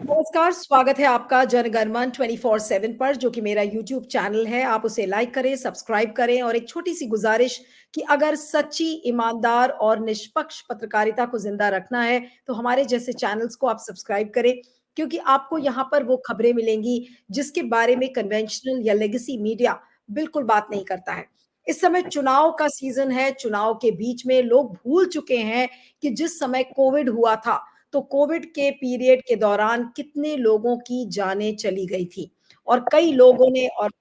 नमस्कार, स्वागत है आपका जनगणमन 24/7 पर, जो कि मेरा यूट्यूब चैनल है। आप उसे लाइक करें, सब्सक्राइब करें और एक छोटी-सी गुज़ारिश कि अगर सच्ची, ईमानदार और निष्पक्ष पत्रकारिता को ज़िंदा रखना है, तो हमारे जैसे चैनल्स को आप सब्सक्राइब करें, क्योंकि आपको यहाँ पर वो खबरें मिलेंगी, जिसके बारे में कन्वेंशनल या लेगेसी मीडिया बिल्कुल बात नहीं करता है। इस समय चुनाव का सीज़न है, चुनाव के बीच में लोग भूल चुके हैं कि जिस समय कोविड हुआ था, तो कोविड के पीरियड के दौरान कितने लोगों की जानें चली गई थी और कई लोगों ने और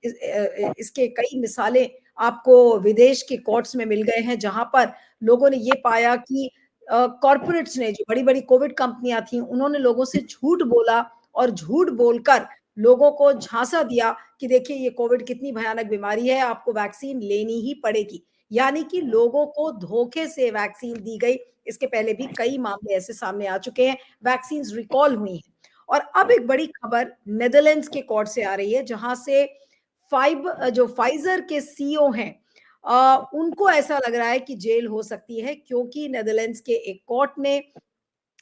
इसके कई मिसालें आपको विदेश के कोर्ट्स में मिल गए हैं, जहाँ पर लोगों ने ये पाया कि कॉर्पोरेट्स ने, जो बड़ी-बड़ी कोविड कंपनियाँ थीं, उन्होंने लोगों से झूठ बोला और झूठ बोलकर लोगों को झांसा दिया कि देखिए ये कोविड कितनी भयानक बीमारी है, आपको वैक्सीन लेनी ही पड़ेगी। यानी कि लोगों को धोखे से वैक्सीन दी गई। इसके पहले भी कई मामले ऐसे सामने आ चुके हैं, वैक्सीन्स रिकॉल हुई हैं। और अब एक बड़ी खबर नीदरलैंड्स के कोर्ट से आ रही है, जहां से जो फाइजर के सीईओ हैं, उनको ऐसा लग रहा है कि जेल हो सकती है, क्योंकि नीदरलैंड्स के एक कोर्ट ने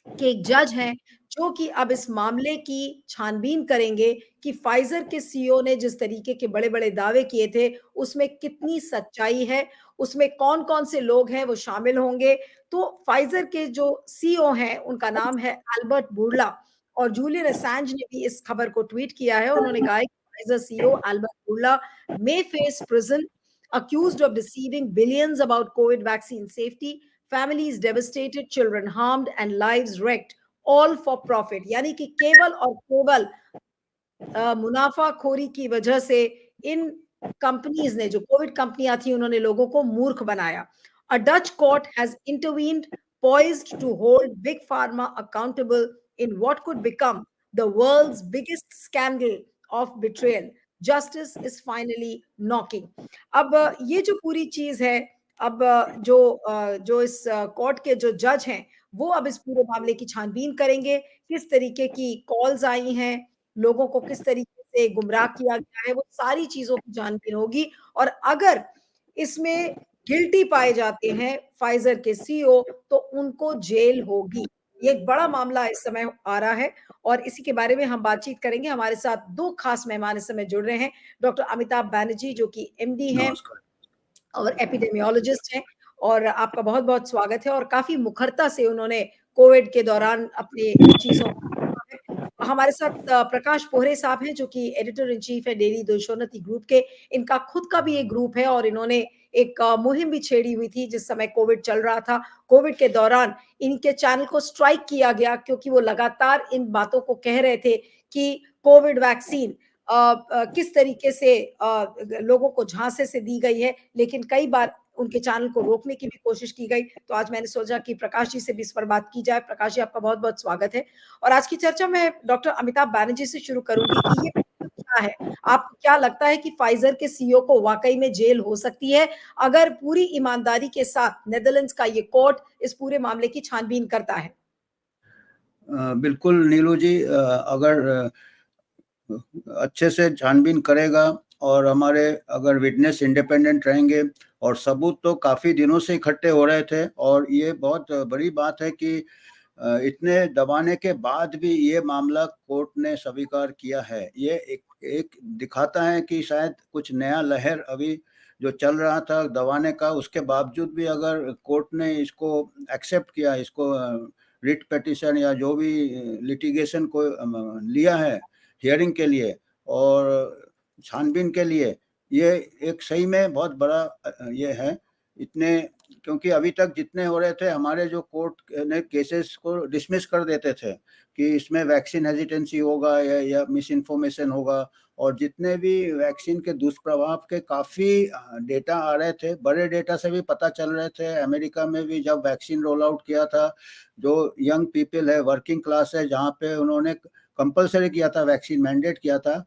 के एक जज हैं, जो कि अब इस मामले की छानबीन करेंगे कि फाइजर के सीईओ ने जिस तरीके के बड़े-बड़े दावे किए थे, उसमें कितनी सच्चाई है, उसमें कौन-कौन से लोग हैं, वो शामिल होंगे। तो फाइजर के जो सीईओ हैं, उनका नाम है अल्बर्ट बुर्ला, और जूलियन असैंज ने भी इस खबर को ट्वीट किया है। उन्होंने कहा है कि Pfizer CEO Albert Burla may face prison, accused of deceiving billions about COVID vaccine safety, families devastated, children harmed, and lives wrecked, all for profit. यानी कि केवल और केवल मुनाफाखोरी की वजह से इन कंपनीज ने, जो कोविड कंपनियां थी, उन्होंने लोगों को मूर्ख बनाया। A Dutch court has intervened, poised to hold Big Pharma accountable in what could become the world's biggest scandal of betrayal. Justice is finally knocking. अब ये जो पूरी चीज है, अब जो इस कोर्ट के जो जज हैं, वो अब इस पूरे मामले की छानबीन करेंगे। किस तरीके की कॉल्स आई हैं, लोगों को किस तरीके से गुमराह किया गया है, वो सारी चीज़ों की जानबीन होगी। और अगर इसमें गिल्टी पाए जाते हैं फाइज़र के सीईओ, तो उनको जेल होगी। ये एक बड़ा मामला इस समय आ रहा है और इसी के बारे में हम बातचीत करेंगे। हमारे साथ 2 खास मेहमान इस समय जुड़ रहे हैं। डॉक्टर अमिताभ बैनर्जी, जो कि एमडी हैं नमस्कार। और एपिडेमियोलॉजिस्ट हैं, और आपका बहुत-बहुत स्वागत है। और काफ़ी मुखरता से उन्होंने कोविड के दौरान अपनी चीज़ों को देखा है। हमारे साथ प्रकाश पोहरे साहब हैं, जो कि एडिटर इन चीफ है डेली देशोन्नति ग्रुप के। इनका खुद का भी एक ग्रुप है और इन्होंने एक मुहिम भी छेड़ी हुई थी जिस समय कोविड चल रहा था। कोविड के दौरान इनके चैनल को स्ट्राइक किया गया, क्योंकि वो लगातार इन बातों को कह रहे थे कि कोविड वैक्सीन किस तरीके से लोगों को झांसे से दी गई है, लेकिन कई बार उनके चैनल को रोकने की भी कोशिश की गई। तो आज मैंने सोचा कि प्रकाश जी से भी इस पर बात की जाए। प्रकाश जी, आपका बहुत-बहुत स्वागत है। और आज की चर्चा मैं डॉक्टर अमिताभ बैनर्जी से शुरू करूँगी कि ये क्या है? आपको क्या लगता है कि फाइज़र के सीईओ को वाक़ई में जेल हो सकती है, अगर पूरी ईमानदारी के साथ नीदरलैंड्स का ये कोर्ट इस पूरे मामले की छानबीन करता है? बिल्कुल नीलू जी, अगर अच्छे से छानबीन करेगा और हमारे अगर विटनेस इंडिपेंडेंट रहेंगे, और सबूत तो काफ़ी दिनों से इकट्ठे हो रहे थे, और ये बहुत बड़ी बात है कि इतने दबाने के बाद भी ये मामला कोर्ट ने स्वीकार किया है। ये एक दिखाता है कि शायद कुछ नया लहर अभी जो चल रहा था दबाने का, उसके बावजूद भी अगर कोर्ट ने इसको एक्सेप्ट किया, इसको रिट पिटीशन या जो भी लिटिगेशन को लिया है हियरिंग के लिए और छानबीन के लिए, ये एक सही में बहुत बड़ा ये है। इतने, क्योंकि अभी तक जितने हो रहे थे, हमारे जो कोर्ट ने केसेस को डिसमिस कर देते थे कि इसमें वैक्सीन हेजिटेंसी होगा या मिस इन्फॉर्मेशन होगा, और जितने भी वैक्सीन के दुष्प्रभाव के काफ़ी डेटा आ रहे थे, बड़े डेटा से भी पता चल रहे थे। अमेरिका में भी जब वैक्सीन रोल आउट किया था, जो यंग पीपल है, वर्किंग क्लास है, जहाँ पे उन्होंने कंपलसरी किया था, वैक्सीन मैंडेट किया था,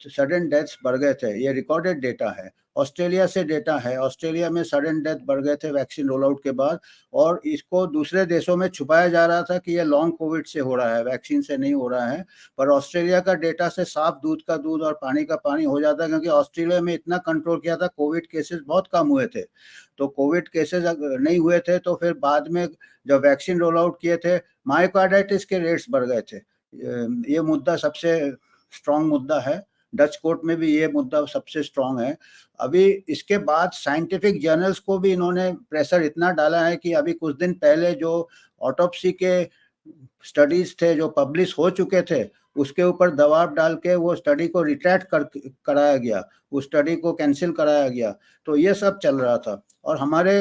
सडन डेथ्स बढ़ गए थे। ये रिकॉर्डेड डेटा है, ऑस्ट्रेलिया से डेटा है। ऑस्ट्रेलिया में सडन डेथ बढ़ गए थे वैक्सीन रोल आउट के बाद, और इसको दूसरे देशों में छुपाया जा रहा था कि ये लॉन्ग कोविड से हो रहा है, वैक्सीन से नहीं हो रहा है। पर ऑस्ट्रेलिया का डेटा से साफ दूध का दूध और पानी का पानी हो जाता है, क्योंकि ऑस्ट्रेलिया में इतना कंट्रोल किया था, कोविड केसेस बहुत कम हुए थे। तो कोविड केसेस अगर नहीं हुए थे, तो फिर बाद में जब वैक्सीन रोल आउट किए थे, मायोकार्डाइटिस के रेट्स बढ़ गए थे। ये मुद्दा सबसे स्ट्रॉन्ग मुद्दा है। डच कोर्ट में भी ये मुद्दा सबसे स्ट्रॉन्ग है। अभी इसके बाद साइंटिफिक जर्नल्स को भी इन्होंने प्रेशर इतना डाला है कि अभी कुछ दिन पहले जो ऑटोप्सी के स्टडीज थे जो पब्लिश हो चुके थे, उसके ऊपर दबाव डाल के वो स्टडी को रिट्रैक्ट कराया गया, उस स्टडी को कैंसिल कराया गया। तो ये सब चल रहा था। और हमारे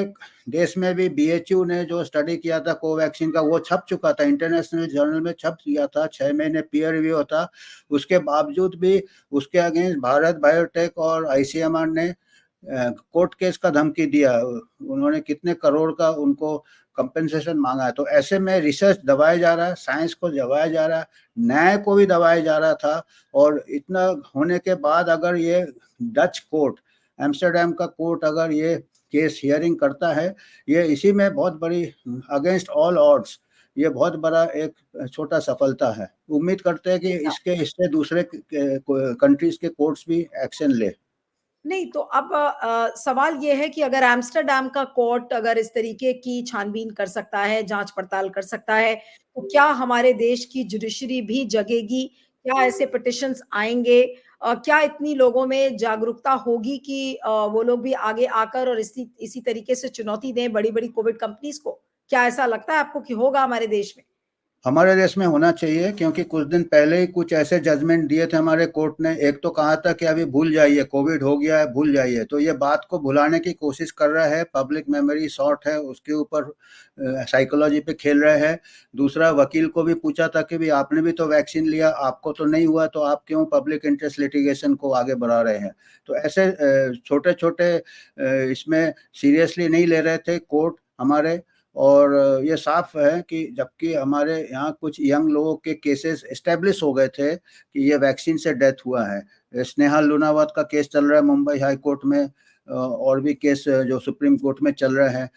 देश में भी बीएचयू ने जो स्टडी किया था कोवैक्सीन का, वो छप चुका था, इंटरनेशनल जर्नल में छप गया था, 6 महीने पीयर रिव्यू था। उसके बावजूद भी उसके अगेंस्ट भारत बायोटेक और आईसीएमआर ने कोर्ट केस का धमकी दिया। उन्होंने कितने करोड़ का उनको कंपेंसेशन मांगा है। तो ऐसे में रिसर्च दबाया जा रहा है, साइंस को दबाया जा रहा है, न्याय को भी दबाया जा रहा था। और इतना होने के बाद अगर ये डच कोर्ट, एम्स्टर्डम का कोर्ट अगर ये केस हियरिंग करता है, ये इसी में बहुत बड़ी अगेंस्ट ऑल ऑड्स ये बहुत बड़ा एक छोटा सफलता है। उम्मीद करते हैं कि इससे दूसरे कंट्रीज के कोर्ट्स भी एक्शन ले। नहीं, तो अब सवाल ये है कि अगर एम्स्टर्डम का कोर्ट अगर इस तरीके की छानबीन कर सकता है, जांच पड़ताल कर सकता है, तो क्या हमारे देश की जुडिशरी भी जगेगी? क्या ऐसे पिटिशंस आएंगे? क्या इतनी लोगों में जागरूकता होगी कि वो लोग भी आगे आकर और इसी तरीके से चुनौती दें बड़ी-बड़ी कोविड कंपनीज को? क्या ऐसा लगता है आपको कि होगा हमारे देश में? हमारे देश में होना चाहिए, क्योंकि कुछ दिन पहले ही कुछ ऐसे जजमेंट दिए थे हमारे कोर्ट ने। एक तो कहा था कि अभी भूल जाइए, कोविड हो गया है, भूल जाइए। तो ये बात को भुलाने की कोशिश कर रहा है, पब्लिक मेमोरी शॉर्ट है, उसके ऊपर साइकोलॉजी पे खेल रहे हैं। दूसरा, वकील को भी पूछा था कि भी आपने भी तो वैक्सीन लिया, आपको तो नहीं हुआ, तो आप क्यों पब्लिक इंटरेस्ट लिटिगेशन को आगे बढ़ा रहे हैं। तो ऐसे छोटे छोटे इसमें सीरियसली नहीं ले रहे थे कोर्ट हमारे। और ये साफ है कि जबकि हमारे यहाँ कुछ यंग लोगों के केसेस एस्टेब्लिश हो गए थे कि ये वैक्सीन से डेथ हुआ है। स्नेहा लूनावत का केस चल रहा है मुंबई हाई कोर्ट में, और भी केस जो सुप्रीम कोर्ट में चल रहे हैं,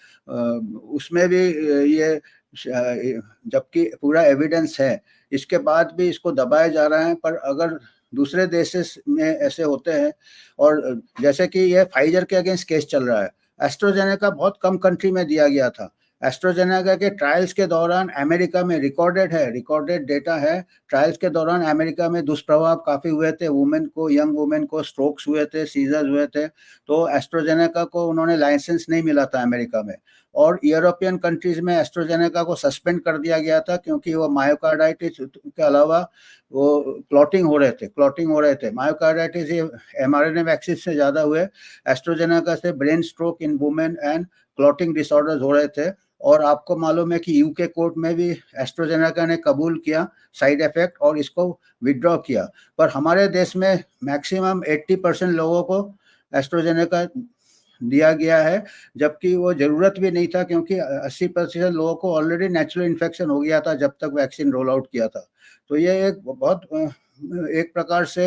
उसमें भी ये जबकि पूरा एविडेंस है, इसके बाद भी इसको दबाया जा रहा है। पर अगर दूसरे देशेस में ऐसे होते हैं, और जैसे कि ये फाइजर के अगेंस्ट केस चल रहा है, एस्ट्राजेनेका बहुत कम कंट्री में दिया गया था। एस्ट्राजेनेका के ट्रायल्स के दौरान अमेरिका में रिकॉर्डेड डेटा है, ट्रायल्स के दौरान अमेरिका में दुष्प्रभाव काफ़ी हुए थे, वुमेन को, यंग वुमेन को स्ट्रोक्स हुए थे, सीजर्स हुए थे। तो एस्ट्राजेनेका को उन्होंने लाइसेंस नहीं मिला था अमेरिका में। और यूरोपियन कंट्रीज में एस्ट्राजेनेका को सस्पेंड कर दिया गया था, क्योंकि वो मायोकार्डाइटिस के अलावा वो क्लॉटिंग हो रहे थे। मायोकार्डाइटिस ये mRNA वैक्सीन से ज़्यादा हुए, एस्ट्राजेनेका से brain stroke in women and clotting disorders हो रहे थे। और आपको मालूम है कि यूके कोर्ट में भी एस्ट्राजेनेका ने कबूल किया साइड इफेक्ट और इसको विड्रॉ किया। पर हमारे देश में मैक्सिमम 80% लोगों को एस्ट्राजेनेका दिया गया है, जबकि वो ज़रूरत भी नहीं था, क्योंकि 80% लोगों को ऑलरेडी नेचुरल इन्फेक्शन हो गया था जब तक वैक्सीन रोल आउट किया था। तो ये एक बहुत एक प्रकार से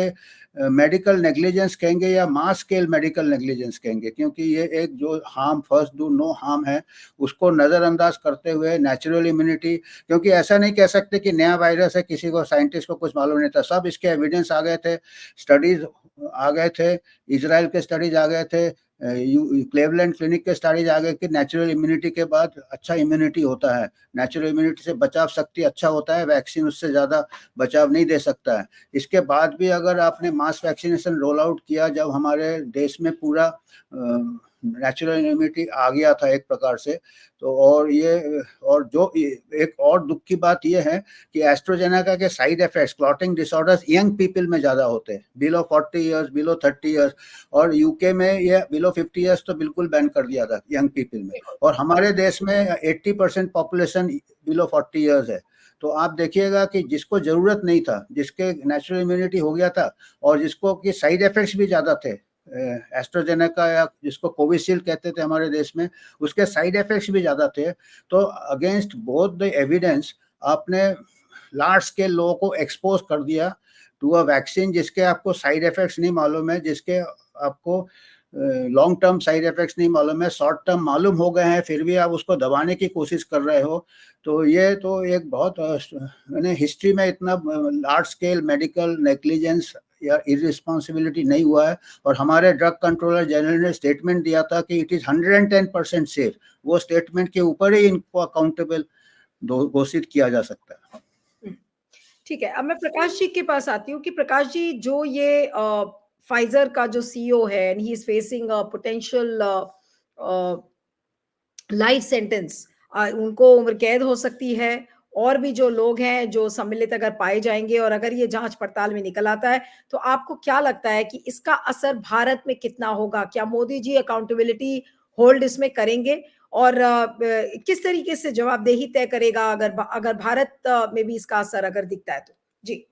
मेडिकल नेग्लिजेंस कहेंगे या मास स्केल मेडिकल नेग्लिजेंस कहेंगे, क्योंकि ये एक जो harm, first do no harm है, उसको नज़रअंदाज करते हुए नेचुरल इम्यूनिटी, क्योंकि ऐसा नहीं कह सकते कि नया वायरस है, किसी को साइंटिस्ट को कुछ मालूम नहीं था, सब इसके एविडेंस आ गए थे, स्टडीज आ गए थे, इजराइल के स्टडीज आ गए थे, क्लेवलैंड क्लिनिक के स्टडीज आ गए कि नेचुरल इम्यूनिटी के बाद अच्छा इम्यूनिटी होता है, नेचुरल इम्यूनिटी से बचाव शक्ति अच्छा होता है, वैक्सीन उससे ज़्यादा बचाव नहीं दे सकता है। इसके बाद भी अगर आपने मास वैक्सीनेशन रोल आउट किया, जब हमारे देश में पूरा नेचुरल इम्यूनिटी आ गया था एक प्रकार से, तो और जो एक और दुख की बात यह है कि एस्ट्राजेनेका के side effects, clotting disorders young people में ज़्यादा होते हैं, बिलो 40 ईयर्स, बिलो 30 ईयर्स। और यूके में ये बिलो 50 ईयर्स तो बिल्कुल बैन कर दिया था यंग पीपल में, और हमारे देश में 80% पॉपुलेशन बिलो 40 ईयर्स है। तो आप देखिएगा कि जिसको ज़रूरत नहीं था, जिसके नेचुरल इम्यूनिटी हो गया था, और जिसको कि साइड इफेक्ट्स भी ज़्यादा थे, एस्ट्राजेनेका या जिसको कोविशील्ड कहते थे हमारे देश में, उसके साइड इफेक्ट्स भी ज़्यादा थे। तो अगेंस्ट बोथ द एविडेंस आपने लार्ज स्केल लोगों को एक्सपोज कर दिया टू अ वैक्सीन जिसके आपको साइड इफेक्ट्स नहीं मालूम है, जिसके आपको लॉन्ग टर्म साइड इफेक्ट्स नहीं मालूम है, शॉर्ट टर्म मालूम हो गए हैं, फिर भी आप उसको दबाने की कोशिश कर रहे हो। तो ये तो एक बहुत हिस्ट्री में इतना लार्ज स्केल मेडिकल नेग्लिजेंस या इररिस्पॉन्सिबिलिटी नहीं हुआ है। और हमारे ड्रग कंट्रोलर जनरल ने स्टेटमेंट दिया था कि इट इज़ 110% सेफ। वो स्टेटमेंट के ऊपर ही इनको अकाउंटेबल घोषित किया जा सकता है। ठीक है, अब मैं प्रकाश जी के पास आती हूँ कि प्रकाश जी, जो ये फाइज़र का जो सीईओ है and he is facing a potential life sentence, उनको उम्र कैद हो सकती है, और भी जो लोग हैं जो सम्मिलित अगर पाए जाएँगे और अगर ये जाँच-पड़ताल में निकल आता है, तो आपको क्या लगता है कि इसका असर भारत में कितना होगा? क्या मोदी जी अकाउंटेबिलिटी होल्ड इसमें करेंगे? और किस तरीके से जवाबदेही तय करेगा अगर भारत में भी इसका असर अगर दिखता है तो? जी।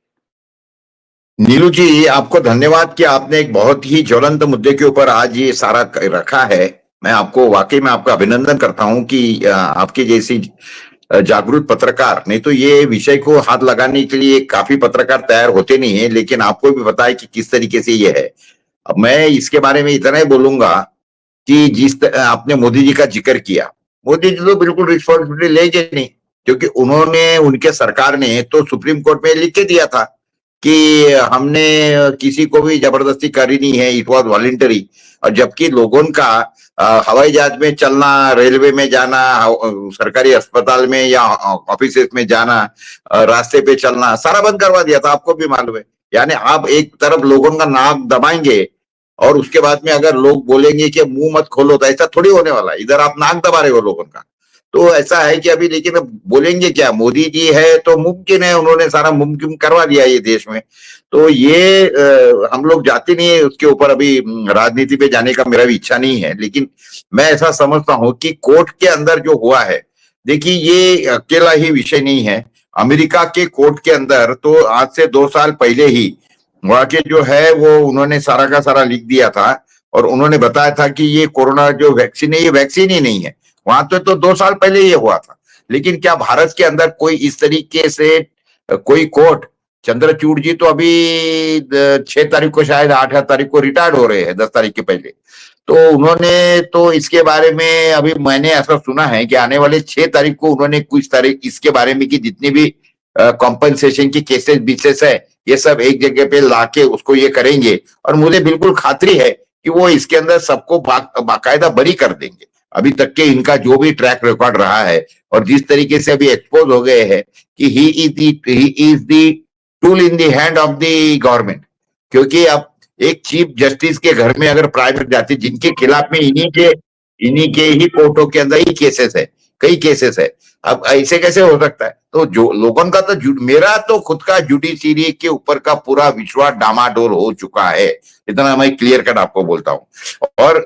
नीलू जी, आपको धन्यवाद कि आपने एक बहुत ही ज्वलंत मुद्दे के ऊपर आज ये सारा रखा है। मैं आपको वाकई में आपका अभिनंदन करता हूं कि आपके जैसी जागरूक पत्रकार, नहीं तो ये विषय को हाथ लगाने के लिए काफी पत्रकार तैयार होते नहीं है, लेकिन आपको भी पता है कि किस तरीके से ये है। अब मैं इसके बारे में इतना ही बोलूंगा कि आपने मोदी जी का जिक्र किया, मोदी जी तो बिल्कुल रिस्पॉन्सिबिलिटी लेंगे नहीं, क्योंकि उन्होंने, उनके सरकार ने तो सुप्रीम कोर्ट में लिख के दिया था कि हमने किसी को भी जबरदस्ती करी नहीं है, इट वॉज वॉलंटरी। और जबकि लोगों का हवाई जहाज में चलना, रेलवे में जाना, सरकारी अस्पताल में या ऑफिस में जाना, रास्ते पे चलना, सारा बंद करवा दिया था, आपको भी मालूम है। यानी आप एक तरफ लोगों का नाक दबाएंगे और उसके बाद में अगर लोग बोलेंगे कि मुंह मत खोलो, तो ऐसा थोड़ी होने वाला है। इधर आप नाक दबा रहे हो लोगों का, तो ऐसा है कि अभी, लेकिन अब बोलेंगे क्या, मोदी जी है तो मुमकिन है, उन्होंने सारा मुमकिन करवा दिया ये देश में। तो ये हम लोग जाते नहीं है उसके ऊपर, अभी राजनीति पे जाने का मेरा भी इच्छा नहीं है, लेकिन मैं ऐसा समझता हूं कि कोर्ट के अंदर जो हुआ है, देखिए ये अकेला ही विषय नहीं है। अमेरिका के कोर्ट के अंदर तो आज से 2 साल पहले ही वहां के जो है वो उन्होंने सारा का सारा लिख दिया था, और उन्होंने बताया था कि ये कोरोना जो वैक्सीन है, ये वैक्सीन ही नहीं है। वहां तो 2 साल पहले ये हुआ था। लेकिन क्या भारत के अंदर कोई इस तरीके से कोई कोर्ट, चंद्रचूड़ जी तो अभी 6 तारीख को, शायद 8 तारीख को रिटायर्ड हो रहे हैं, 10 तारीख के पहले, तो उन्होंने तो इसके बारे में, अभी मैंने ऐसा सुना है कि आने वाले 6 तारीख को उन्होंने कुछ तारीख इसके बारे में कि जितनी भी कॉम्पनसेशन की केसेस बिसेस है, ये सब एक जगह पे लाके उसको ये करेंगे, और मुझे बिल्कुल खातरी है कि वो इसके अंदर सबको बाकायदा बरी कर देंगे। अभी तक के इनका जो भी ट्रैक रिकॉर्ड रहा है, और जिस तरीके से अभी एक्सपोज हो गए हैं कि he is the tool in the hand of the government. क्योंकि अब एक चीफ जस्टिस के घर में अगर प्राइवेट जाती, जिनके खिलाफ में इन्हीं के ही कोर्टों के अंदर ही केसेस है, कई केसेस है, अब ऐसे कैसे हो सकता है? तो जो लोगों का तो, मेरा तो खुद का जुडिशरी के ऊपर का पूरा विश्वास डामाडोल हो चुका है, इतना मैं क्लियर कट आपको बोलता हूँ। और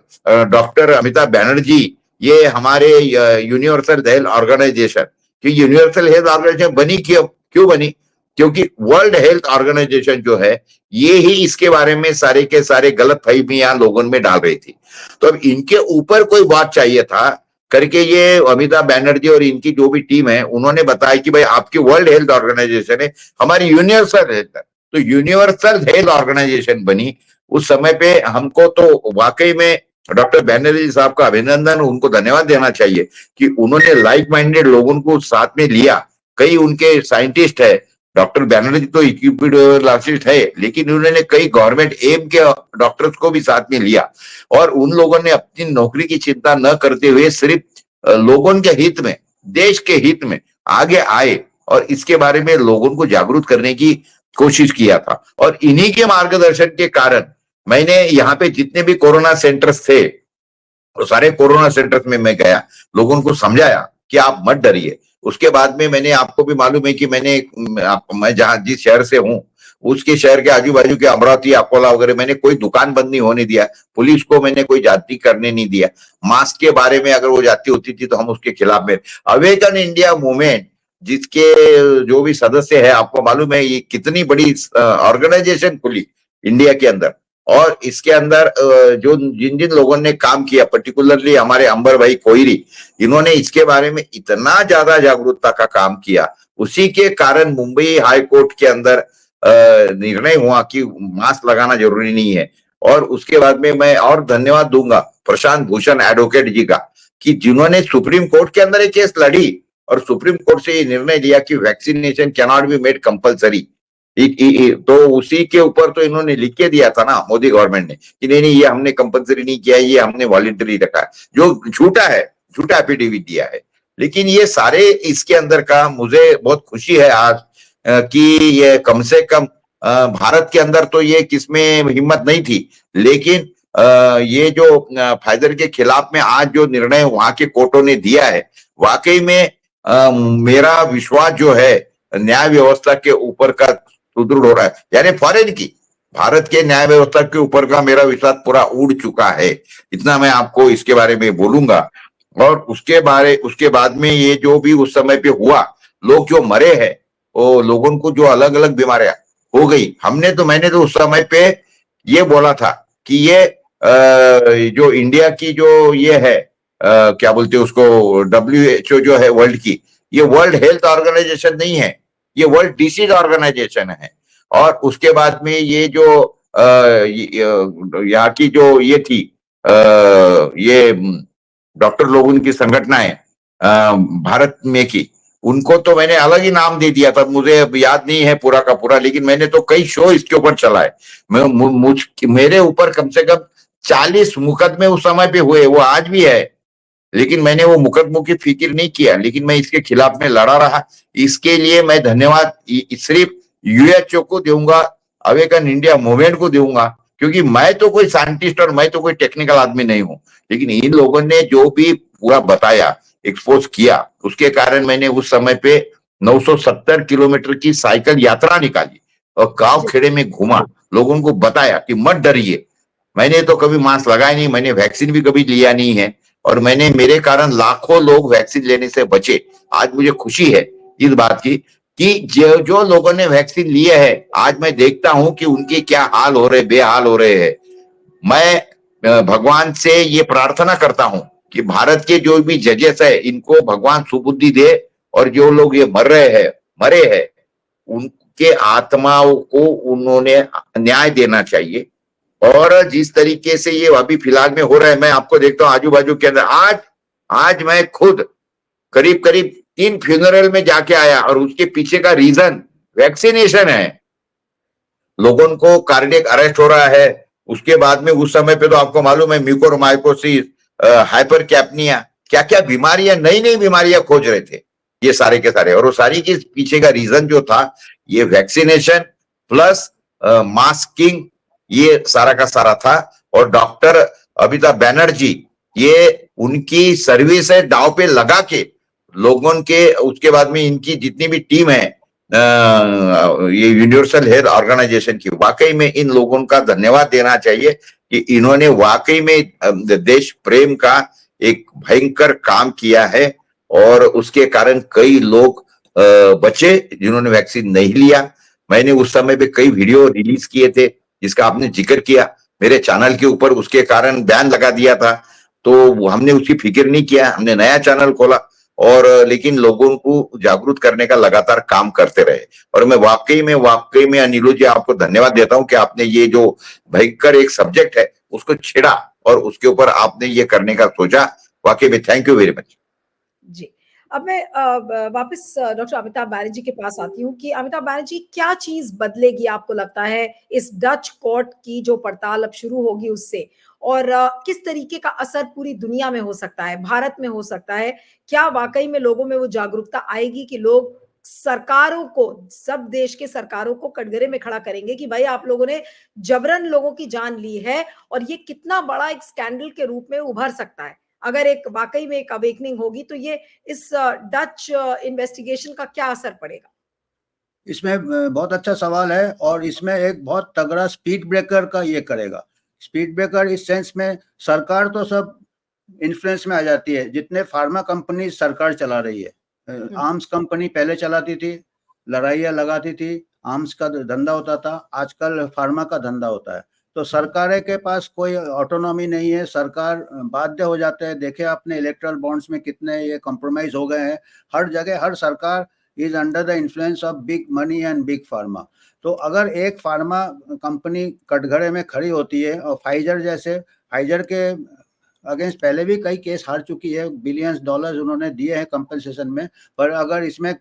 डॉक्टर अमिताभ बैनर्जी, ये हमारे यूनिवर्सल हेल्थ ऑर्गेनाइजेशन, कि यूनिवर्सल हेल्थ ऑर्गेनाइजेशन बनी क्यों बनी? क्योंकि वर्ल्ड हेल्थ ऑर्गेनाइजेशन जो है, ये ही इसके बारे में सारे के सारे गलत फहमियां लोगों में डाल रही थी। तो अब इनके ऊपर कोई बात चाहिए था करके, ये अमिताभ बैनर्जी और इनकी जो भी टीम है, उन्होंने बताया कि भाई आपकी वर्ल्ड हेल्थ ऑर्गेनाइजेशन है, हमारी यूनिवर्सल हेल्थ, तो यूनिवर्सल हेल्थ ऑर्गेनाइजेशन बनी। उस समय पे हमको तो वाकई में डॉक्टर बैनर्जी साहब का अभिनंदन, उनको धन्यवाद देना चाहिए कि उन्होंने लाइक माइंडेड लोगों को साथ में लिया। कई उनके साइंटिस्ट है, डॉक्टर बैनर्जी तो इक्विपिडोलॉजिस्ट है, लेकिन उन्होंने कई गवर्नमेंट एम के डॉक्टर्स को भी साथ में लिया, और उन लोगों ने अपनी नौकरी की चिंता न करते हुए सिर्फ लोगों के हित में, देश के हित में आगे आए, और इसके बारे में लोगों को जागरूक करने की कोशिश किया था। और इन्हीं के मार्गदर्शन के कारण मैंने यहाँ पे जितने भी कोरोना सेंटर्स थे, तो सारे कोरोना सेंटर्स में मैं गया, लोगों को समझाया कि आप मत डरिए। उसके बाद में मैंने, आपको भी मालूम है कि मैं जहां जिस शहर से हूं, उसके शहर के आजू बाजू के अमरावती, अकोला वगैरह, मैंने कोई दुकान बंद नहीं होने दिया, पुलिस को मैंने कोई जाति करने नहीं दिया। मास्क के बारे में अगर वो जाति होती थी तो हम उसके खिलाफ में, अवेकन इंडिया मूवमेंट, जिसके जो भी सदस्य है, आपको मालूम है ये कितनी बड़ी ऑर्गेनाइजेशन खुली इंडिया के अंदर, और इसके अंदर जो जिन जिन लोगों ने काम किया, पर्टिकुलरली हमारे अंबर भाई कोयरी, इन्होंने इसके बारे में इतना ज्यादा जागरूकता का काम किया, उसी के कारण मुंबई हाई कोर्ट के अंदर निर्णय हुआ कि मास्क लगाना जरूरी नहीं है। और उसके बाद में मैं और धन्यवाद दूंगा प्रशांत भूषण एडवोकेट जी का, कि जिन्होंने सुप्रीम कोर्ट के अंदर एक केस लड़ी और सुप्रीम कोर्ट से ये निर्णय लिया कि vaccination can not be made compulsory. तो उसी के ऊपर तो इन्होंने लिख के दिया था ना मोदी गवर्नमेंट ने, कि नहीं ये हमने कंपलसरी नहीं किया, ये हमने वॉलंटरी रखा है, जो झूठा है, झूठा एफिडेविट दिया है। लेकिन ये सारे इसके अंदर का मुझे बहुत खुशी है आज कि ये कम से कम भारत के अंदर तो ये किसमें हिम्मत नहीं थी, लेकिन ये जो फाइजर के खिलाफ में आज जो निर्णय वहां के कोर्टों ने दिया है, वाकई में मेरा विश्वास जो है न्याय व्यवस्था के ऊपर का सुदृढ़ हो रहा है। यानी फॉरेन की, भारत के न्याय व्यवस्था के ऊपर का मेरा विश्वास पूरा उड़ चुका है। इतना मैं आपको इसके बारे में बोलूंगा। और उसके बाद में ये जो भी उस समय पे हुआ, लोग जो मरे हैं, वो लोगों को जो अलग अलग बीमारियां हो गई, मैंने तो उस समय पे ये बोला था कि ये जो इंडिया की जो ये है क्या बोलते हैं उसको, WHO जो है वर्ल्ड की, ये वर्ल्ड हेल्थ ऑर्गेनाइजेशन नहीं है, ये वर्ल्ड डिसीज ऑर्गेनाइजेशन है। और उसके बाद में ये जो यहाँ की जो ये थी ये डॉक्टर लोगों की संगठनाएं भारत में की, उनको तो मैंने अलग ही नाम दे दिया था, मुझे अब याद नहीं है पूरा का पूरा, लेकिन मैंने तो कई शो इसके ऊपर चलाए। मेरे ऊपर कम से कम 40 मुकदमे उस समय पे हुए, वो आज भी है, लेकिन मैंने वो मुकदमों की फिक्र नहीं किया, लेकिन मैं इसके खिलाफ में लड़ा रहा। इसके लिए मैं धन्यवाद सिर्फ WHO को दूंगा, अवेकन इंडिया मूवमेंट को दूंगा, क्योंकि मैं तो कोई साइंटिस्ट और मैं तो कोई टेक्निकल आदमी नहीं हूं, लेकिन इन लोगों ने जो भी पूरा बताया, एक्सपोज किया, उसके कारण मैंने उस समय पे 970 किलोमीटर की साइकिल यात्रा निकाली और गांव खेड़े में घूमा, लोगों को बताया कि मत डरिए। मैंने तो कभी मास्क लगाया नहीं, मैंने वैक्सीन भी कभी लिया नहीं है, और मेरे कारण लाखों लोग वैक्सीन लेने से बचे। आज मुझे खुशी है इस बात की कि जो लोगों ने वैक्सीन लिए है, आज मैं देखता हूं कि उनके क्या हाल हो रहे, बेहाल हो रहे हैं। मैं भगवान से ये प्रार्थना करता हूं कि भारत के जो भी जजेस है, इनको भगवान सुबुद्धि दे, और जो लोग ये मरे हैं, उनके आत्माओं को उन्होंने न्याय देना चाहिए। और जिस तरीके से ये अभी फिलहाल में हो रहा है, मैं आपको देखता हूँ आजू बाजू के अंदर, आज मैं खुद करीब 3 फ्यूनरल में जाके आया, और उसके पीछे का रीजन वैक्सीनेशन है। लोगों को कार्डियक अरेस्ट हो रहा है, उसके बाद में उस समय पे तो आपको मालूम है म्यूकोरमाइकोसिस, हाइपर कैप्निया, क्या क्या बीमारियां, नई बीमारियां खोज रहे थे ये सारे के सारे, और वो सारी के पीछे का रीजन जो था ये वैक्सीनेशन प्लस मास्किंग, ये सारा का सारा था। और डॉक्टर अमिताभ बैनर्जी, ये उनकी सर्विस है दांव पे लगा के लोगों के, उसके बाद में इनकी जितनी भी टीम है ये यूनिवर्सल हेल्थ ऑर्गेनाइजेशन की, वाकई में इन लोगों का धन्यवाद देना चाहिए कि इन्होंने वाकई में देश प्रेम का एक भयंकर काम किया है, और उसके कारण कई लोग बचे जिन्होंने वैक्सीन नहीं लिया। मैंने उस समय पे कई वीडियो रिलीज किए थे जिसका आपने जिक्र किया मेरे चैनल के ऊपर, उसके कारण बैन लगा दिया था, तो हमने उसकी फिक्र नहीं किया, हमने नया चैनल खोला, और लेकिन लोगों को जागरूक करने का लगातार काम करते रहे। और मैं वाकई में अनिल जी आपको धन्यवाद देता हूं कि आपने ये जो भयंकर एक सब्जेक्ट है उसको छेड़ा और उसके ऊपर आपने ये करने का सोचा, वाकई में थैंक यू वेरी मच जी। अब मैं वापस डॉक्टर अमिताभ बैनर्जी के पास आती हूँ कि अमिताभ बैनर्जी, क्या चीज बदलेगी आपको लगता है इस डच कोर्ट की जो पड़ताल अब शुरू होगी उससे, और किस तरीके का असर पूरी दुनिया में हो सकता है, भारत में हो सकता है? क्या वाकई में लोगों में वो जागरूकता आएगी कि लोग सरकारों को, सब देश के सरकारों को कटघरे में खड़ा करेंगे कि भाई आप लोगों ने जबरन लोगों की जान ली है, और ये कितना बड़ा एक स्कैंडल के रूप में उभर सकता है? अगर एक वाकई में एक अवेकनिंग होगी तो ये इस डच इन्वेस्टिगेशन का क्या असर पड़ेगा? इसमें बहुत अच्छा सवाल है, और इसमें एक बहुत तगड़ा स्पीड ब्रेकर का ये करेगा। स्पीड ब्रेकर इस सेंस में, सरकार तो सब इन्फ्लुएंस में आ जाती है, जितने फार्मा कंपनी सरकार चला रही है। आर्म्स कंपनी पहले चलाती थी, लड़ाइयाँ लगाती थी, आर्म्स का धंधा होता था, आजकल फार्मा का धंधा होता है। तो सरकारें के पास कोई ऑटोनॉमी नहीं है, सरकार बाध्य हो जाते हैं। देखे आपने इलेक्ट्रल बॉन्ड्स में कितने ये कॉम्प्रोमाइज हो गए हैं। हर जगह हर सरकार is under the influence of big money and big pharma. तो अगर एक फार्मा कंपनी कटघरे में खड़ी होती है, और फाइजर के अगेंस्ट पहले भी कई केस हार चुकी है, बिलियंस डॉलर्स उन्होंने दिए हैं कंपनसेशन में, पर अगर इसमें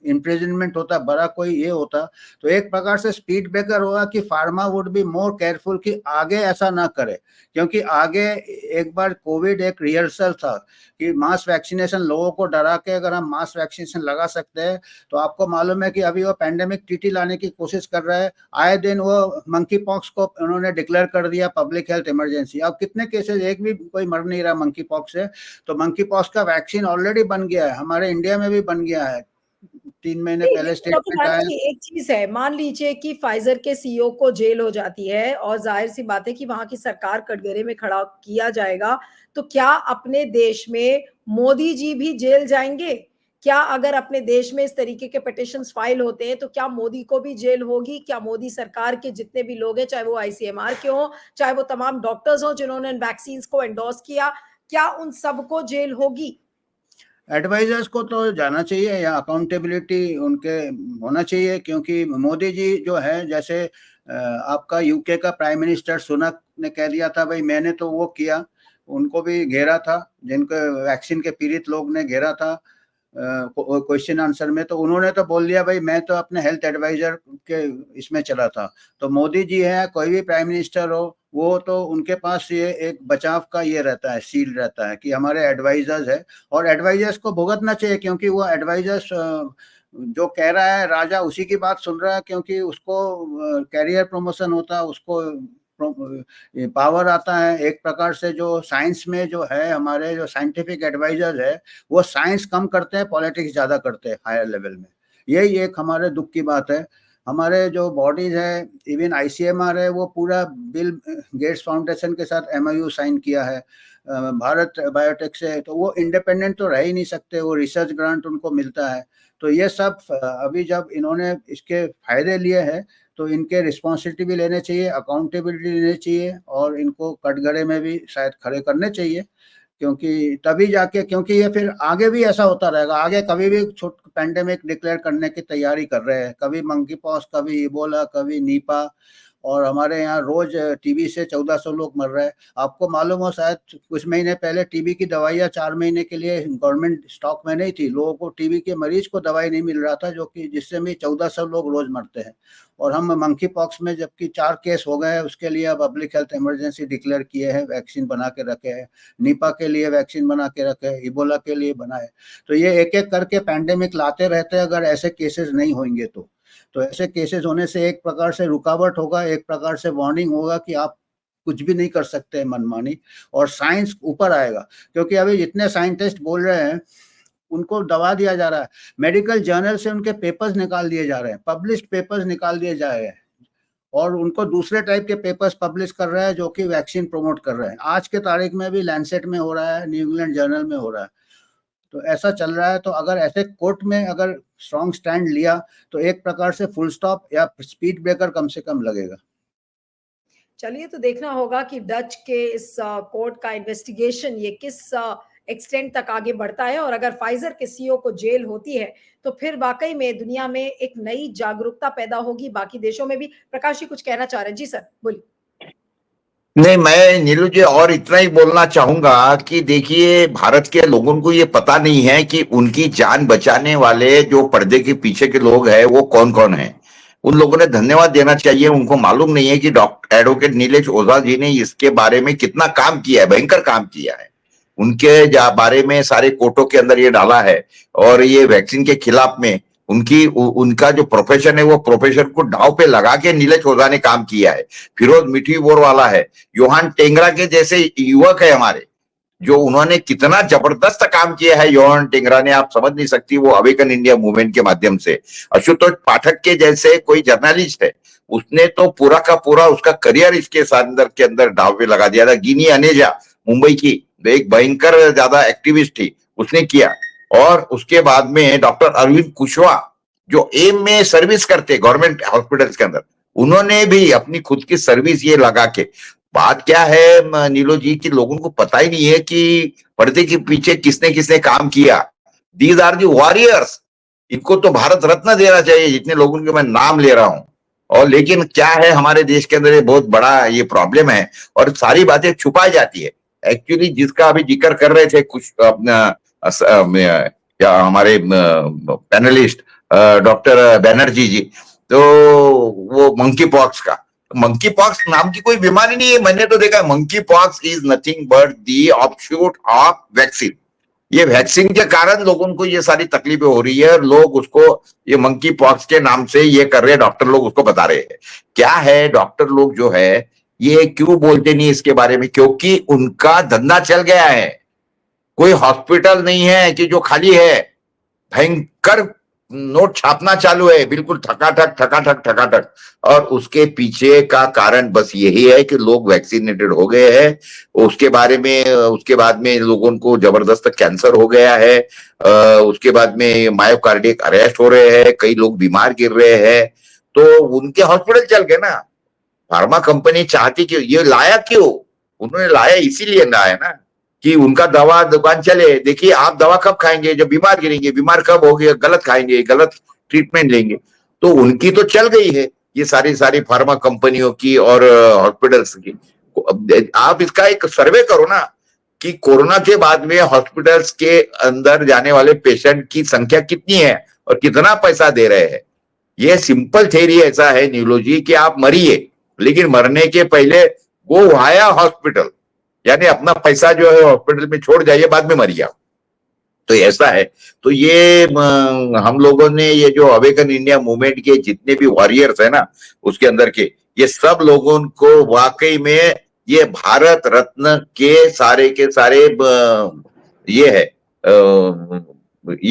इम्प्रिजनमेंट होता, बड़ा कोई ये होता, तो एक प्रकार से स्पीड ब्रेकर होगा कि pharma would be more careful कि आगे ऐसा ना करे, क्योंकि आगे एक बार कोविड एक रिहर्सल था कि मास वैक्सीनेशन, लोगों को डरा के अगर हम मास वैक्सीनेशन लगा सकते हैं, तो आपको मालूम है कि अभी वो पैंडेमिक टीटी लाने की कोशिश कर रहा है, आए दिन वो मंकी पॉक्स को उन्होंने डिक्लेयर कर दिया पब्लिक हेल्थ इमरजेंसी। अब कितने केसेस, एक भी कोई मर नहीं रहा मंकी पॉक्स से, तो मंकी पॉक्स का वैक्सीन ऑलरेडी बन गया है, हमारे इंडिया में भी बन गया है, 3 महीने पहले स्टेटमेंट आया। एक चीज है, मान लीजिए कि फाइजर के सीईओ को जेल हो जाती है और जाहिर सी बात है कि वहां की सरकार कटघरे में खड़ा किया जाएगा, तो क्या अपने देश में मोदी जी भी जेल जाएंगे? क्या अगर अपने देश में इस तरीके के पिटिशंस फाइल होते हैं तो क्या मोदी को भी जेल होगी? क्या मोदी सरकार के जितने भी लोग हैं, चाहे वो आईसीएमआर के हों, चाहे वो तमाम डॉक्टर्स हों जिन्होंने वैक्सीन को एंडोर्स किया, क्या उन सबको जेल होगी? एडवाइजर्स को तो जाना चाहिए, या अकाउंटेबिलिटी उनके होना चाहिए, क्योंकि मोदी जी जो है, जैसे आपका यूके का प्राइम मिनिस्टर सुनक ने कह दिया था भाई मैंने तो वो किया, उनको भी घेरा था, जिनको वैक्सीन के पीड़ित लोग ने घेरा था क्वेश्चन आंसर में, तो उन्होंने तो बोल दिया भाई मैं तो अपने हेल्थ एडवाइजर के इसमें चला था। तो मोदी जी है, कोई भी प्राइम मिनिस्टर हो, वो तो उनके पास ये एक बचाव का ये रहता है, शील्ड रहता है कि हमारे एडवाइजर्स है, और एडवाइजर्स को भुगतना चाहिए, क्योंकि वो एडवाइजर्स जो कह रहा है राजा उसी की बात सुन रहा है, क्योंकि उसको कैरियर प्रमोशन होता है, उसको पावर आता है एक प्रकार से। जो साइंस में जो है, हमारे जो साइंटिफिक एडवाइजर है, वो साइंस कम करते हैं, पॉलिटिक्स ज़्यादा करते हैं हायर लेवल में। यही एक हमारे दुख की बात है। हमारे जो बॉडीज है, इवन आईसीएमआर है, वो पूरा बिल गेट्स फाउंडेशन के साथ एमओयू साइन किया है भारत बायोटेक से, तो वो इंडिपेंडेंट तो रह ही नहीं सकते, वो रिसर्च ग्रांट उनको मिलता है। तो ये सब अभी जब इन्होंने इसके फायदे लिए हैं, तो इनके रिस्पॉन्सिबिलिटी भी लेने चाहिए, अकाउंटेबिलिटी लेनी चाहिए, और इनको कटघरे में भी शायद खड़े करने चाहिए, क्योंकि तभी जाके, क्योंकि ये फिर आगे भी ऐसा होता रहेगा, आगे कभी भी पैंडेमिक डिक्लेयर करने की तैयारी कर रहे हैं, कभी मंकी पॉक्स, कभी इबोला, कभी नीपा, और हमारे यहाँ रोज टीबी से 1400 लोग मर रहे हैं। आपको मालूम हो शायद कुछ महीने पहले टीबी की दवाइयाँ 4 महीने के लिए गवर्नमेंट स्टॉक में नहीं थी, लोगों को टीबी के मरीज को दवाई नहीं मिल रहा था, जो कि जिससे भी 1400 लोग रोज मरते हैं। और हम मंकी पॉक्स में जबकि 4 केस हो गए हैं, उसके लिए अब पब्लिक हेल्थ इमरजेंसी डिक्लेयर किए हैं, वैक्सीन बना के रखे हैं, निपा के लिए वैक्सीन बना के रखे हैं, इबोला के लिए बनाए। तो ये एक एक करके पैंडेमिक लाते रहते हैं, अगर ऐसे केसेस नहीं होंगे तो ऐसे केसेस होने से एक प्रकार से रुकावट होगा, एक प्रकार से वार्निंग होगा कि आप कुछ भी नहीं कर सकते मनमानी, और साइंस ऊपर आएगा। क्योंकि अभी जितने साइंटिस्ट बोल रहे हैं उनको दबा दिया जा रहा है, मेडिकल जर्नल से उनके पेपर्स निकाल दिए जा रहे हैं, पब्लिश्ड पेपर्स निकाल दिए जा रहे हैं, और उनको दूसरे टाइप के पेपर्स पब्लिश कर रहे हैं जो कि वैक्सीन प्रमोट कर रहे हैं। आज के तारीख में भी लैंसेट में हो रहा है, न्यू इंग्लैंड जर्नल में हो रहा है। तो ऐसा चल रहा है। तो अगर ऐसे कोर्ट में अगर स्ट्रॉन्ग स्टैंड लिया, तो एक प्रकार से फुल स्टॉप या स्पीड ब्रेकर कम से कम लगेगा। चलिए, तो देखना होगा कि डच के इस कोर्ट का इन्वेस्टिगेशन ये किस एक्सटेंट तक आगे बढ़ता है, और अगर फाइजर के सीईओ को जेल होती है तो फिर वाकई में दुनिया में एक नई जागरूकता पैदा होगी, बाकी देशों में भी। प्रकाश जी कुछ कहना चाह रहे हैं? जी सर, बोलिए। नहीं, मैं नीलू जी और इतना ही बोलना चाहूंगा कि देखिए, भारत के लोगों को ये पता नहीं है कि उनकी जान बचाने वाले जो पर्दे के पीछे के लोग हैं वो कौन कौन है। उन लोगों ने धन्यवाद देना चाहिए। उनको मालूम नहीं है कि डॉक्टर एडवोकेट नीलेश ओझा जी ने इसके बारे में कितना काम किया है, भयंकर काम किया है। उनके बारे में सारे कोर्टों के अंदर ये डाला है, और ये वैक्सीन के खिलाफ में उनका जो प्रोफेशन है वो प्रोफेशन को दांव पे लगा के नीलेश ओझा ने काम किया है। फिरोज मिठी बोर वाला है, योहान टेंगरा के जैसे युवक है हमारे, जो उन्होंने कितना जबरदस्त काम किया है योहान टेंगरा ने, आप समझ नहीं सकती, वो अवेकन इंडिया मूवमेंट के माध्यम से। आशुतोष पाठक के जैसे कोई जर्नलिस्ट है, उसने तो पूरा का पूरा उसका करियर इसके के अंदर दांव पे लगा दिया था। गिनी अनेजा मुंबई की एक भयंकर ज्यादा एक्टिविस्ट थी, उसने किया। और उसके बाद में डॉक्टर अरविंद कुशवाहा जो एम में सर्विस करते गवर्नमेंट हॉस्पिटल्स के अंदर, उन्होंने भी अपनी खुद की सर्विस ये लगा के। बात क्या है नीलो जी की लोगों को पता ही नहीं है कि पर्दे के पीछे किसने किसने काम किया। These are the warriors. इनको तो भारत रत्न देना चाहिए, जितने लोगों के मैं नाम ले रहा हूं। और लेकिन क्या है, हमारे देश के अंदर ये बहुत बड़ा ये प्रॉब्लम है और सारी बातें छुपाई जाती है। एक्चुअली जिसका अभी जिक्र कर रहे थे कुछ अपना या हमारे पैनलिस्ट डॉक्टर बैनर्जी जी, तो वो मंकी पॉक्स का, मंकी पॉक्स नाम की कोई बीमारी नहीं है, मैंने तो देखा monkey pox is nothing but the offshoot of vaccine. ये वैक्सीन के कारण लोगों को ये सारी तकलीफें हो रही है और लोग उसको ये मंकी पॉक्स के नाम से ये कर रहे हैं, डॉक्टर लोग उसको बता रहे हैं। क्या है, डॉक्टर लोग जो है ये क्यों बोलते नहीं इसके बारे में, क्योंकि उनका धंधा चल गया है। कोई हॉस्पिटल नहीं है कि जो खाली है, भयंकर नोट छापना चालू है, बिल्कुल ठकाठक ठकाठक ठकाठक। और उसके पीछे का कारण बस यही है कि लोग वैक्सीनेटेड हो गए हैं, उसके बारे में उसके बाद में लोगों को जबरदस्त कैंसर हो गया है, उसके बाद में मायोकार्डिक अरेस्ट हो रहे हैं, कई लोग बीमार गिर रहे हैं, तो उनके हॉस्पिटल चल गए ना। फार्मा कंपनी चाहती कि ये लाया क्यों, उन्होंने लाया इसीलिए लाया ना कि उनका दवा दुकान चले। देखिए आप दवा कब खाएंगे, जब बीमार गिरेंगे, बीमार कब हो गए, गलत खाएंगे, गलत ट्रीटमेंट लेंगे। तो उनकी तो चल गई है ये सारी सारी फार्मा कंपनियों की और हॉस्पिटल्स की। आप इसका एक सर्वे करो ना कि कोरोना के बाद में हॉस्पिटल्स के अंदर जाने वाले पेशेंट की संख्या कितनी है और कितना पैसा दे रहे हैं। ये सिंपल थ्योरी ऐसा है न्यूरोलॉजी कि आप मरिए, लेकिन मरने के पहले गो वाया हॉस्पिटल, यानी अपना पैसा जो है हॉस्पिटल में छोड़ जाइए, बाद में मरिए। तो ऐसा है। तो ये हम लोगों ने ये जो अवेकन इंडिया मूवमेंट के जितने भी वॉरियर्स है ना, उसके अंदर के ये सब लोगों को वाकई में ये भारत रत्न के सारे ये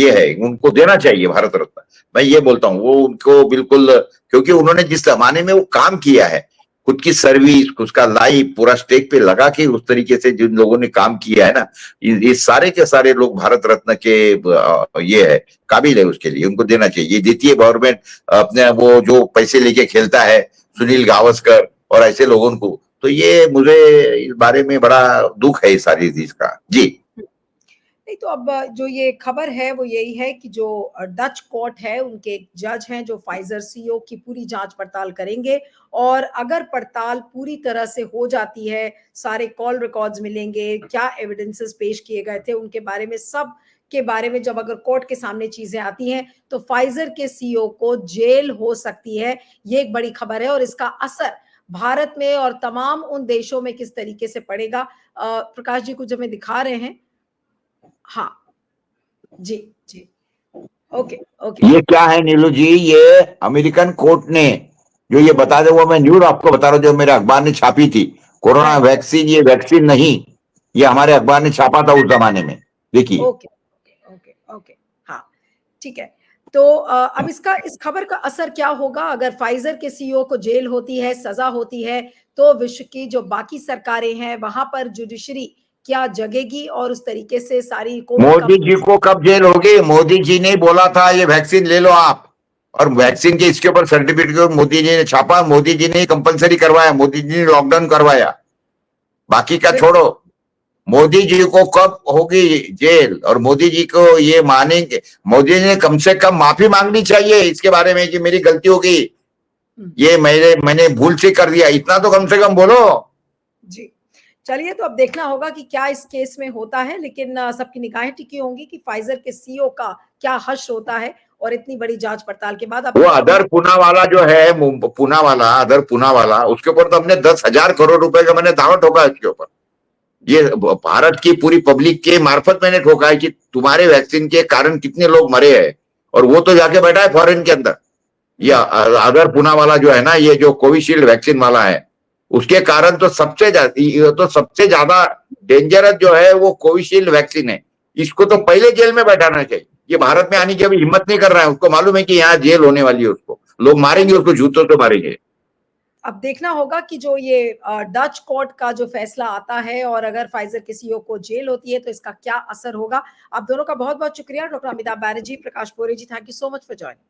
है उनको देना चाहिए भारत रत्न। मैं ये बोलता हूँ वो उनको बिल्कुल, क्योंकि उन्होंने जिस जमाने में वो काम किया है, खुद की सर्विस, उसका लाइफ पूरा स्टेक पे लगा के उस तरीके से जिन लोगों ने काम किया है ना, ये सारे के सारे लोग भारत रत्न के ये है, काबिल है, उसके लिए उनको देना चाहिए। देती है गवर्नमेंट अपने वो जो पैसे लेके खेलता है सुनील गावस्कर और ऐसे लोगों को। तो ये मुझे इस बारे में बड़ा दुख है इस सारी चीज का जी। नहीं तो अब जो ये खबर है वो यही है कि जो डच कोर्ट है उनके एक जज हैं जो फाइजर सीईओ की पूरी जांच पड़ताल करेंगे, और अगर पड़ताल पूरी तरह से हो जाती है, सारे कॉल रिकॉर्ड्स मिलेंगे, क्या एविडेंसेस पेश किए गए थे उनके बारे में, सब के बारे में जब अगर कोर्ट के सामने चीजें आती हैं तो फाइजर के सीईओ को जेल हो सकती है। ये एक बड़ी खबर है और इसका असर भारत में और तमाम उन देशों में किस तरीके से पड़ेगा, प्रकाश जी कुछ हमें दिखा रहे हैं। हाँ जी जी, ओके ओके। ये क्या है नीलू जी, ये अमेरिकन कोर्ट ने जो ये बता दे, वो मैं न्यूज आपको बता रहा हूँ जो मेरे अखबार ने छापी थी, कोरोना वैक्सीन, ये वैक्सीन नहीं, ये हमारे अखबार ने छापा था उस जमाने में, देखिए। ओके ओके ओके, हाँ ठीक है। तो अब इसका, इस खबर का असर क्या होगा अगर फाइजर के सीईओ को जेल होती है, सजा होती है, तो विश्व की जो बाकी सरकारें हैं वहां पर जुडिशरी क्या जगेगी और उस तरीके से सारी मोदी जी को कब जेल होगी, मोदी जी ने बोला था ये वैक्सीन ले लो आप, और वैक्सीन के इसके ऊपर सर्टिफिकेट मोदी जी ने छापा, मोदी जी ने कंपलसरी करवाया, मोदी जी ने लॉकडाउन करवाया, बाकी का छोड़ो। मोदी जी को कब होगी जेल, और मोदी जी को ये मानेंगे, मोदी जी ने कम से कम माफी मांगनी चाहिए इसके बारे में कि मेरी गलती होगी, ये मैंने भूल से कर दिया, इतना तो कम से कम बोलो जी। चलिए, तो अब देखना होगा कि क्या इस केस में होता है, लेकिन सबकी निगाहें टिकी होंगी कि फाइजर के सीईओ का क्या हश्र होता है और इतनी बड़ी जांच पड़ताल के बाद। वो अदर पूना वाला जो है, अदर पूना वाला, उसके ऊपर तो हमने 10,000 करोड़ रुपए का मैंने दावा ठोका इसके ऊपर। ये भारत की पूरी पब्लिक के मार्फत मैंने ठोका है कि तुम्हारे वैक्सीन के कारण कितने लोग मरे हैं, और वो तो जाके बैठा है फॉरेन के अंदर। या अदर पूना वाला जो है ना, ये जो कोविशील्ड वैक्सीन वाला है, उसके कारण तो सबसे ज्यादा डेंजरस जो है वो कोविशील्ड वैक्सीन है। इसको तो पहले जेल में बैठाना चाहिए। ये भारत में आने की अभी हिम्मत नहीं कर रहा है, उसको मालूम है कि यहाँ जेल होने वाली है, उसको लोग मारेंगे, उसको जूतों से मारेंगे। अब देखना होगा कि जो ये डच कोर्ट का जो फैसला आता है और अगर फाइजर के सीईओ को जेल होती है तो इसका क्या असर होगा। आप दोनों का बहुत बहुत शुक्रिया, doctor Amitabh Banerjee, Prakash Pore ji, thank you so much for joining.